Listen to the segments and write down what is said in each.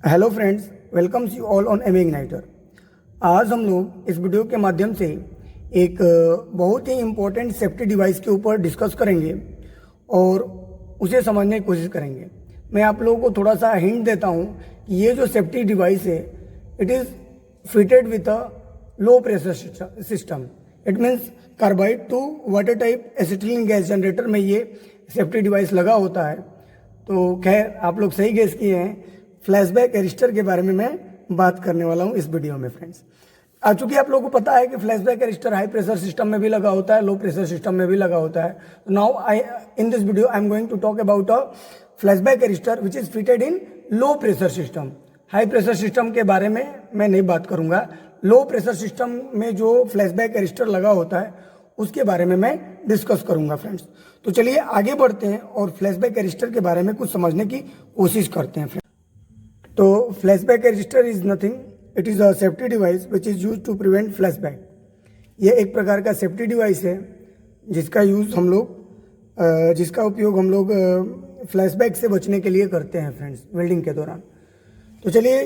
Hello friends, welcomes you all on M igniter. आज हम लोग इस वीडियो के माध्यम से एक बहुत ही इम्पोर्टेंट सेफ्टी डिवाइस के ऊपर डिस्कस करेंगे और उसे समझने की कोशिश करेंगे। मैं आप लोगों को थोड़ा सा हिंट देता हूँ कि ये जो सेफ्टी डिवाइस है it is fitted with a low pressure system. It means carbide to water type acetylene gas generator में ये सेफ्टी डिवाइस लगा होता है। तो खैर आप लोग सही गेस किए हैं, फ्लैशबैक एरिस्टर के बारे में मैं बात करने वाला हूं इस वीडियो में फ्रेंड्स। चूंकि आप लोगों को पता है कि फ्लैशबैक एरिस्टर हाई प्रेशर सिस्टम में भी लगा होता है, लो प्रेशर सिस्टम में भी लगा होता है। Now in this video I am going to talk about a flashback arrestor which is fitted in low pressure system. High pressure system के बारे में मैं नहीं बात करूंगा, लो प्रेशर सिस्टम में जो फ्लैशबैक एरिस्टर लगा होता है उसके बारे में मैं डिस्कस करूंगा फ्रेंड्स। तो चलिए आगे बढ़ते हैं और फ्लैशबैक एरिस्टर के बारे में कुछ समझने की कोशिश करते हैं फ्रेंड्स। तो flashback arrestor is nothing, it is a safety device which is use to prevent flashback. ये एक प्रकार का सेफ्टी डिवाइस है जिसका उपयोग हम लोग फ्लैशबैक से बचने के लिए करते हैं फ्रेंड्स, वेल्डिंग के दौरान। तो चलिए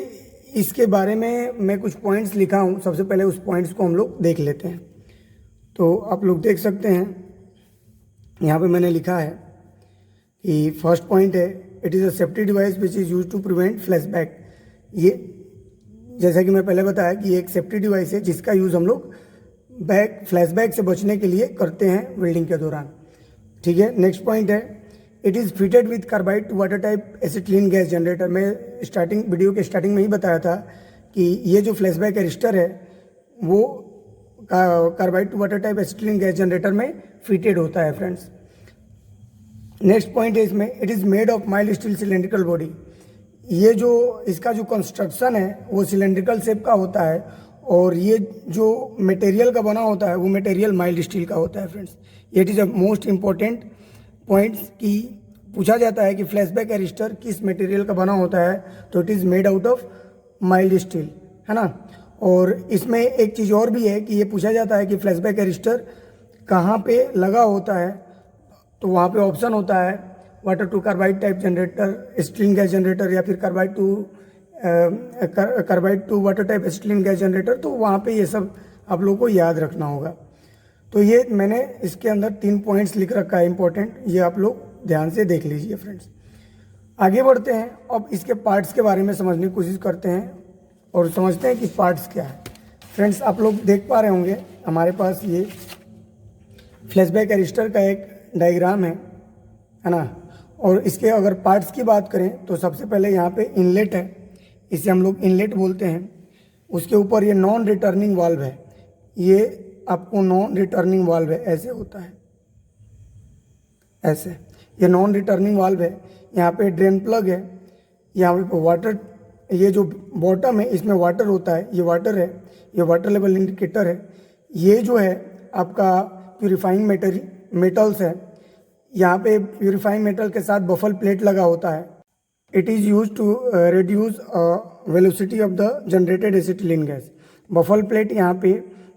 इसके बारे में मैं कुछ पॉइंट्स लिखा हूँ, सबसे पहले उस पॉइंट्स को हम लोग देख लेते हैं। तो आप लोग देख सकते हैं यहाँ पे मैंने लिखा है कि फर्स्ट पॉइंट है, it is a safety device which is use to prevent flashback. ये जैसा कि मैं पहले बताया कि ये एक सेफ्टी डिवाइस है जिसका यूज़ हम लोग फ्लैशबैक से बचने के लिए करते हैं वेल्डिंग के दौरान। ठीक है, नेक्स्ट पॉइंट है, it is fitted with carbide to water type acetylene gas generator. मैं वीडियो के स्टार्टिंग में ही बताया था कि ये जो फ्लैशबैक एरिस्टर है वो carbide to water type acetylene gas generator में फिटेड होता है फ्रेंड्स। नेक्स्ट पॉइंट है इसमें, it is made of mild steel cylindrical body. ये जो इसका जो कंस्ट्रक्शन है वो सिलेंड्रिकल शेप का होता है और ये जो मटेरियल का बना होता है वो मटेरियल माइल्ड स्टील का होता है friends. It is a most important points की पूछा जाता है कि फ्लैशबैक एरिस्टर किस मटेरियल का बना होता है, तो it is made out of mild steel, है ना। और इसमें एक चीज़ और भी है कि ये पूछा जाता है कि फ्लैशबैक एरिस्टर कहाँ पे लगा होता है, तो वहाँ पे ऑप्शन होता है water to carbide type generator, acetylene gas generator, या फिर carbide to water type acetylene gas generator. तो वहाँ पे ये सब आप लोगों को याद रखना होगा। तो ये मैंने इसके अंदर 3 पॉइंट्स लिख रखा है इंपॉर्टेंट, ये आप लोग ध्यान से देख लीजिए फ्रेंड्स। आगे बढ़ते हैं, अब इसके पार्ट्स के बारे में समझने की कोशिश करते हैं और समझते हैं कि पार्ट्स क्या है। फ्रेंड्स आप लोग देख पा रहे होंगे हमारे पास ये फ्लैशबैक एरिस्टर का एक डायग्राम है ना। और इसके अगर पार्ट्स की बात करें तो सबसे पहले यहाँ पे इनलेट है, इसे हम लोग इनलेट बोलते हैं। उसके ऊपर ये नॉन रिटर्निंग वाल्व है, ये आपको नॉन रिटर्निंग वाल्व है, ऐसे होता है, ऐसे ये नॉन रिटर्निंग वाल्व है। यहाँ पे ड्रेन प्लग है, यहाँ पे वाटर, ये जो बॉटम है इसमें वाटर होता है, ये वाटर है, ये वाटर लेवल इंडिकेटर है। ये जो है आपका प्यूरिफाइंग मेटल्स है, यहाँ पे प्यूरिफाइंग मेटल के साथ बफल प्लेट लगा होता है। It is use to reduce velocity of the generated acetylene gas. Baffle plate यहाँ पे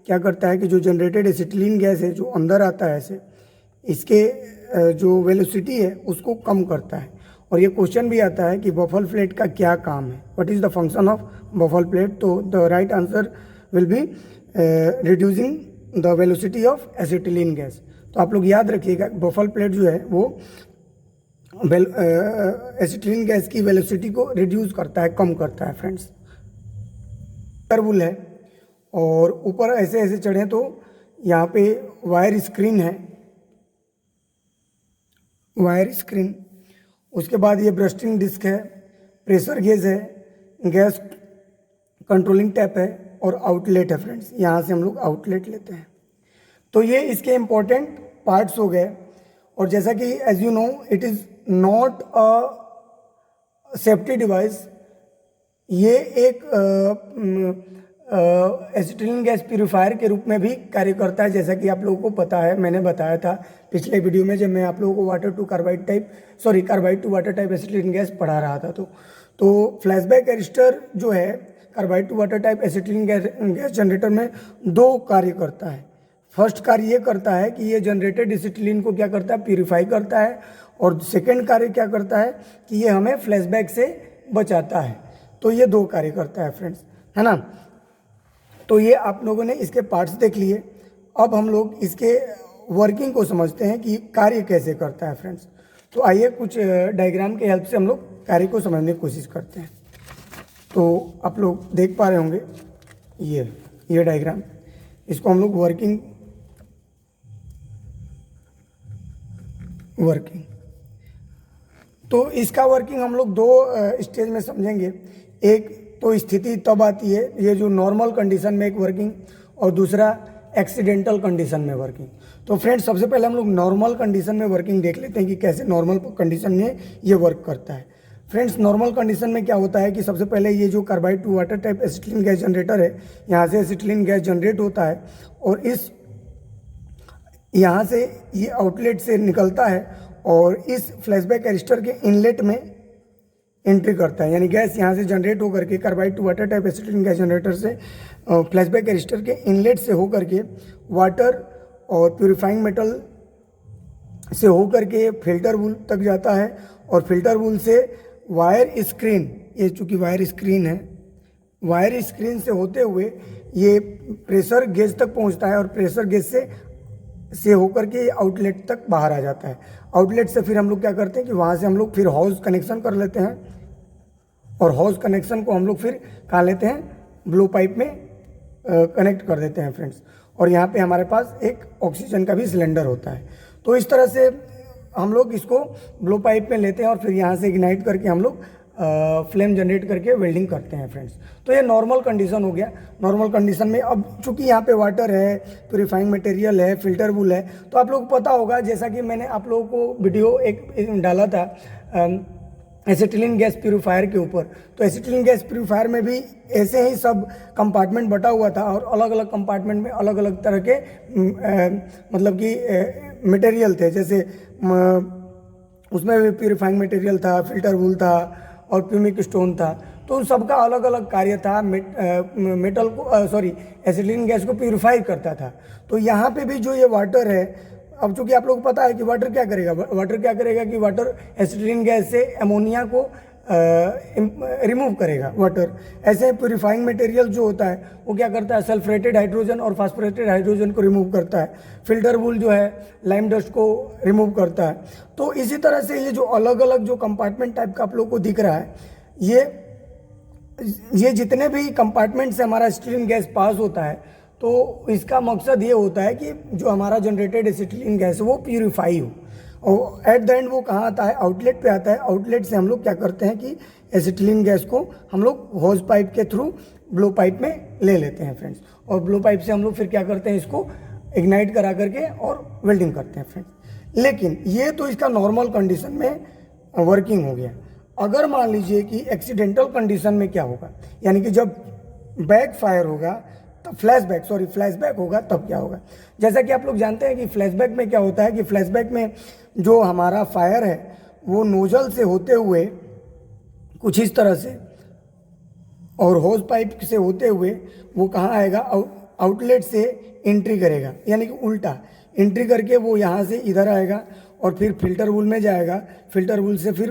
क्या करता है कि जो जनरेटेड एसिटिलीन गैस है जो अंदर आता है ऐसे, इसके जो वेलोसिटी है उसको कम करता है। और ये क्वेश्चन भी आता है कि बफल प्लेट का क्या काम है, what is the function of baffle plate. तो the right answer will be reducing the velocity of acetylene gas. तो आप लोग याद रखिएगा बफल प्लेट जो है वो एसिटिलीन गैस की वेलोसिटी को रिड्यूस करता है, कम करता है फ्रेंड्स। टर्बुल है और ऊपर ऐसे ऐसे चढ़े तो यहाँ पे वायर स्क्रीन है, वायर स्क्रीन। उसके बाद ये ब्रस्टिंग डिस्क है, प्रेशर गेज है, गैस कंट्रोलिंग टैप है और आउटलेट है फ्रेंड्स। यहाँ से हम लोग आउटलेट लेते हैं। तो ये इसके इम्पोर्टेंट पार्ट्स हो गए। और जैसा कि as you know it is not a safety device, ये एक एसिटिलीन गैस प्यूरिफायर के रूप में भी कार्य करता है। जैसा कि आप लोगों को पता है, मैंने बताया था पिछले वीडियो में जब मैं आप लोगों को carbide to water type acetylene gas पढ़ा रहा था। तो फ्लैशबैक एरिस्टर जो है carbide to water type acetylene gas generator में 2 कार्य करता है। फर्स्ट कार्य ये करता है कि ये जनरेटेड एसिटिलीन को क्या करता है, प्यूरिफाई करता है। और सेकंड कार्य क्या करता है कि ये हमें फ्लैशबैक से बचाता है। तो ये 2 कार्य करता है फ्रेंड्स, है ना। तो ये आप लोगों ने इसके पार्ट्स देख लिए। अब हम लोग इसके वर्किंग को समझते हैं कि कार्य कैसे करता है फ्रेंड्स। तो आइए कुछ डायग्राम के हेल्प से हम लोग कार्य को समझने की कोशिश करते हैं। तो आप लोग देख पा रहे होंगे ये डायग्राम, इसको हम लोग वर्किंग तो इसका वर्किंग हम लोग 2 स्टेज में समझेंगे। एक तो स्थिति तब आती है, ये जो नॉर्मल कंडीशन में एक वर्किंग, और दूसरा एक्सीडेंटल कंडीशन में वर्किंग। तो फ्रेंड्स सबसे पहले हम लोग नॉर्मल कंडीशन में वर्किंग देख लेते हैं कि कैसे नॉर्मल कंडीशन में ये वर्क करता है। फ्रेंड्स नॉर्मल कंडीशन में क्या होता है कि सबसे पहले ये जो carbide to water type acetylene gas generator है, यहाँ से एसिटिलीन गैस जनरेट होता है और यहाँ से ये आउटलेट से निकलता है और इस फ्लैशबैक एरिस्टर के इनलेट में एंट्री करता है। यानी गैस यहाँ से जनरेट होकर के carbide to water type acetylene gas generator से फ्लैशबैक एरिस्टर के इनलेट से होकर के वाटर और प्यूरिफाइंग मेटल से होकर के फिल्टर वूल तक जाता है और फिल्टर वूल से वायर स्क्रीन, ये चूँकि वायर स्क्रीन है, वायर स्क्रीन से होते हुए ये प्रेशर गेज तक पहुँचता है और प्रेशर गेज से होकर के आउटलेट तक बाहर आ जाता है। आउटलेट से फिर हम लोग क्या करते हैं कि वहाँ से हम लोग फिर हॉज कनेक्शन कर लेते हैं और हॉज कनेक्शन को हम लोग फिर कहाँ लेते हैं, ब्लो पाइप में कनेक्ट कर देते हैं फ्रेंड्स। और यहाँ पे हमारे पास एक ऑक्सीजन का भी सिलेंडर होता है। तो इस तरह से हम लोग इसको ब्लो पाइप में लेते हैं और फिर यहाँ से इग्नाइट करके हम लोग फ्लेम जनरेट करके वेल्डिंग करते हैं फ्रेंड्स। तो ये नॉर्मल कंडीशन हो गया। नॉर्मल कंडीशन में अब चूंकि यहाँ पे वाटर है, प्यूरिफाइंग मटेरियल है, फिल्टर वूल है, तो आप लोग को पता होगा, जैसा कि मैंने आप लोगों को वीडियो एक डाला था एसिटिलीन गैस प्यूरीफायर के ऊपर। तो एसिटिलीन गैस प्यूरीफायर में भी ऐसे ही सब कंपार्टमेंट बटा हुआ था और अलग अलग कंपार्टमेंट में अलग अलग तरह के मतलब कि मटेरियल थे। जैसे उसमें भी प्यूरीफाइंग मटेरियल था, फिल्टर वूल था और प्यूमिक स्टोन था। तो उन सबका अलग अलग कार्य था। मेटल को एसिटिलीन गैस को प्यूरीफाई करता था। तो यहाँ पे भी जो ये वाटर है, अब चूंकि आप लोग को पता है कि वाटर क्या करेगा कि वाटर एसिटिलीन गैस से अमोनिया को रिमूव करेगा वाटर। ऐसे प्यूरिफाइंग मटेरियल जो होता है वो क्या करता है, सल्फ्रेटेड हाइड्रोजन और फास्फोरेटेड हाइड्रोजन को रिमूव करता है। फिल्टर वूल जो है लाइम डस्ट को रिमूव करता है। तो इसी तरह से ये जो अलग अलग जो कंपार्टमेंट टाइप का आप लोग को दिख रहा है, ये जितने भी कंपार्टमेंट से हमारा एसिटिलीन गैस पास होता है, तो इसका मकसद ये होता है कि जो हमारा जनरेटेड एसिटिलीन गैस है वो प्यूरिफाई हो। और एट द एंड वो कहाँ आता है, आउटलेट पे आता है। आउटलेट से हम लोग क्या करते हैं कि एसिटिलीन गैस को हम लोग होज पाइप के थ्रू ब्लो पाइप में ले लेते हैं फ्रेंड्स। और ब्लो पाइप से हम लोग फिर क्या करते हैं, इसको इग्नाइट करा करके और वेल्डिंग करते हैं फ्रेंड्स। लेकिन ये तो इसका नॉर्मल कंडीशन में वर्किंग हो गया। अगर मान लीजिए कि एक्सीडेंटल कंडीशन में क्या होगा, यानी कि जब बैक फायर होगा तब फ्लैशबैक होगा तब क्या होगा। जैसा कि आप लोग जानते हैं कि फ्लैशबैक में क्या होता है कि फ्लैशबैक में जो हमारा फायर है वो नोजल से होते हुए कुछ इस तरह से और होज पाइप से होते हुए वो कहाँ आएगा, आउटलेट से एंट्री करेगा, यानी कि उल्टा एंट्री करके वो यहाँ से इधर आएगा और फिर फिल्टर वूल में जाएगा। फिल्टर वूल से फिर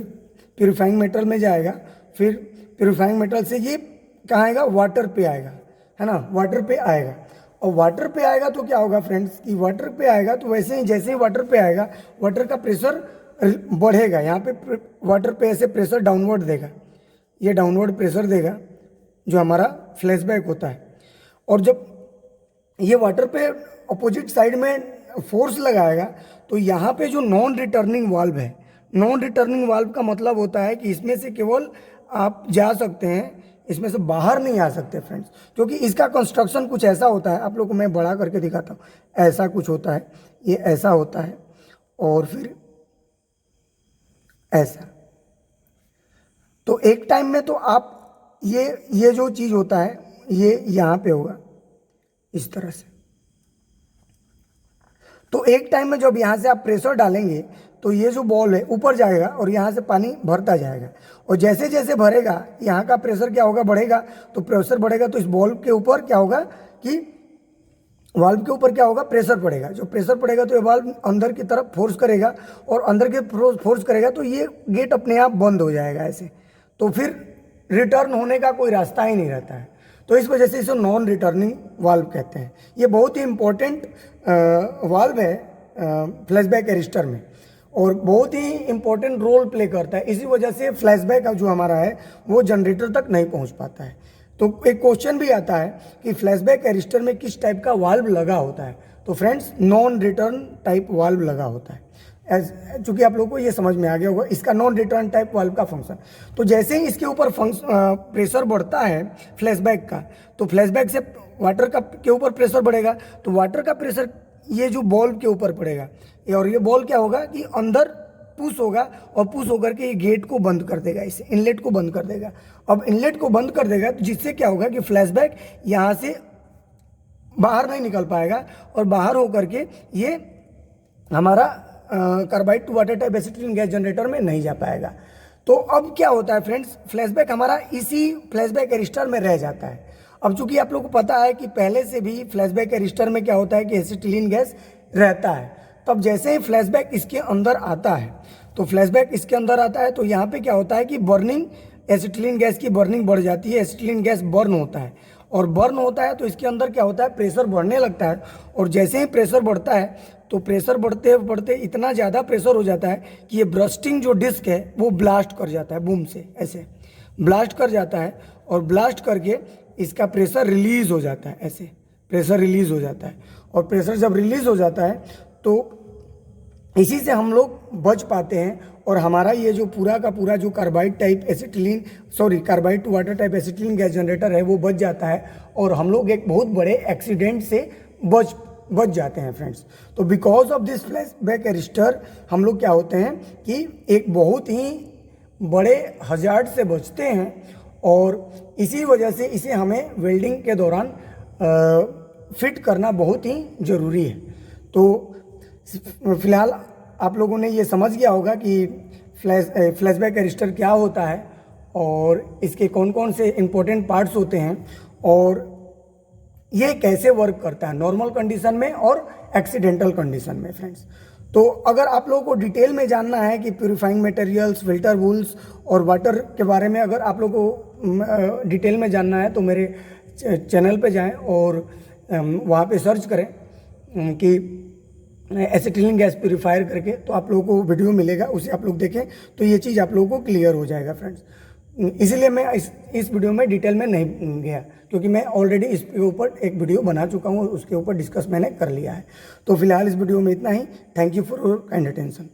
प्यूरिफाइंग मेटल में जाएगा। फिर प्यूरिफाइंग मेटल से ये कहाँ आएगा, वाटर पे आएगा, है ना, वाटर पे आएगा। और वाटर पे आएगा तो क्या होगा फ्रेंड्स कि वाटर पे आएगा तो वैसे ही जैसे ही वाटर पे आएगा वाटर का प्रेशर बढ़ेगा। यहाँ पे वाटर पे ऐसे प्रेशर डाउनवर्ड देगा, ये डाउनवर्ड प्रेशर देगा जो हमारा फ्लैशबैक होता है। और जब ये वाटर पे अपोजिट साइड में फोर्स लगाएगा तो यहाँ पे जो नॉन रिटर्निंग वाल्व है, नॉन रिटर्निंग वाल्व का मतलब होता है कि इसमें से केवल आप जा सकते हैं, इसमें से बाहर नहीं आ सकते फ्रेंड्स। क्योंकि इसका कंस्ट्रक्शन कुछ ऐसा होता है, आप लोग को मैं बड़ा करके दिखाता हूँ। ऐसा कुछ होता है, ये ऐसा होता है और फिर ऐसा। तो एक टाइम में तो आप ये जो चीज़ होता है ये यहाँ पे होगा इस तरह से। तो एक टाइम में जब यहाँ से आप प्रेशर डालेंगे तो ये जो बॉल है ऊपर जाएगा और यहाँ से पानी भरता जाएगा। और जैसे जैसे भरेगा यहाँ का प्रेशर क्या होगा, बढ़ेगा। तो प्रेशर बढ़ेगा तो इस बॉल के ऊपर क्या होगा कि वाल्व के ऊपर क्या होगा, प्रेशर पड़ेगा। जो प्रेशर पड़ेगा तो ये वाल्व अंदर की तरफ फोर्स करेगा और अंदर के फोर्स करेगा तो ये गेट अपने आप बंद हो जाएगा ऐसे। तो फिर रिटर्न होने का कोई रास्ता ही नहीं रहता है। तो इस वजह से इसे नॉन रिटर्निंग वाल्व कहते हैं। ये बहुत ही इंपॉर्टेंट वाल्व है फ्लैशबैक एरिस्टर में और बहुत ही इंपॉर्टेंट रोल प्ले करता है। इसी वजह से फ्लैशबैक जो हमारा है वो जनरेटर तक नहीं पहुंच पाता है। तो एक क्वेश्चन भी आता है कि फ्लैशबैक एरिस्टर में किस टाइप का वाल्व लगा होता है। तो friends non return type valve लगा होता है। चूंकि आप लोगों को ये समझ में आ गया होगा इसका नॉन रिटर्न टाइप वाल्व का फंक्शन। तो जैसे ही इसके ऊपर प्रेशर बढ़ता है फ्लैशबैक का, तो फ्लैशबैक से वाटर का के ऊपर प्रेशर बढ़ेगा, तो वाटर का प्रेशर ये जो बॉल के ऊपर पड़ेगा और ये बॉल क्या होगा कि अंदर पुश होगा और पुश होकर के ये गेट को बंद कर देगा, इसे इनलेट को बंद कर देगा। अब इनलेट को बंद कर देगा तो जिससे क्या होगा कि फ्लैशबैक यहाँ से बाहर नहीं निकल पाएगा और बाहर होकर के ये हमारा carbide to water type acetylene gas generator में नहीं जा पाएगा। तो अब क्या होता है फ्रेंड्स, फ्लैशबैक हमारा इसी फ्लैशबैक एरिस्टर में रह जाता है। अब चूंकि आप लोगों को पता है कि पहले से भी फ्लैशबैक एरिस्टर में क्या होता है कि एसिटिलीन गैस रहता है। तब जैसे ही फ्लैशबैक इसके अंदर आता है, तो फ्लैशबैक इसके अंदर आता है तो यहाँ पे क्या होता है कि बर्निंग, एसिटिलीन गैस की बर्निंग बढ़ जाती है, एसिटिलीन गैस बर्न होता है और बर्न होता है तो इसके अंदर क्या होता है प्रेशर बढ़ने लगता है। और जैसे ही प्रेशर बढ़ता है तो प्रेशर बढ़ते बढ़ते इतना ज़्यादा प्रेशर हो जाता है कि ये ब्रस्टिंग जो डिस्क है वो ब्लास्ट कर जाता है, बूम से ऐसे ब्लास्ट कर जाता है और ब्लास्ट करके इसका प्रेशर रिलीज हो जाता है, ऐसे प्रेशर रिलीज हो जाता है। और प्रेशर जब रिलीज हो जाता है तो इसी से हम लोग बच पाते हैं और हमारा ये जो पूरा का पूरा जो carbide to water type acetylene gas generator है वो बच जाता है और हम लोग एक बहुत बड़े एक्सीडेंट से बच जाते हैं फ्रेंड्स। तो बिकॉज ऑफ दिस फ्लैशबैक एरिस्टर हम लोग क्या होते हैं कि एक बहुत ही बड़े हजार्ड से बचते हैं और इसी वजह से इसे हमें वेल्डिंग के दौरान फिट करना बहुत ही ज़रूरी है। तो फिलहाल आप लोगों ने ये समझ गया होगा कि फ्लैशबैक एरिस्टर क्या होता है और इसके कौन कौन से इम्पोर्टेंट पार्ट्स होते हैं और ये कैसे वर्क करता है नॉर्मल कंडीशन में और एक्सीडेंटल कंडीशन में फ्रेंड्स। तो अगर आप लोगों को डिटेल में जानना है कि प्यूरिफाइंग मटेरियल्स, फिल्टर वूल्स और वाटर के बारे में अगर आप लोगों को डिटेल में जानना है तो मेरे चैनल पे जाएं और वहाँ पे सर्च करें कि एसिटिलीन गैस प्यूरीफायर करके, तो आप लोगों को वीडियो मिलेगा, उसे आप लोग देखें तो ये चीज़ आप लोगों को क्लियर हो जाएगा फ्रेंड्स। इसीलिए मैं इस वीडियो में डिटेल में नहीं गया क्योंकि मैं ऑलरेडी इसके ऊपर एक वीडियो बना चुका हूँ और उसके ऊपर डिस्कस मैंने कर लिया है। तो फिलहाल इस वीडियो में इतना ही। Thank you for your kind attention.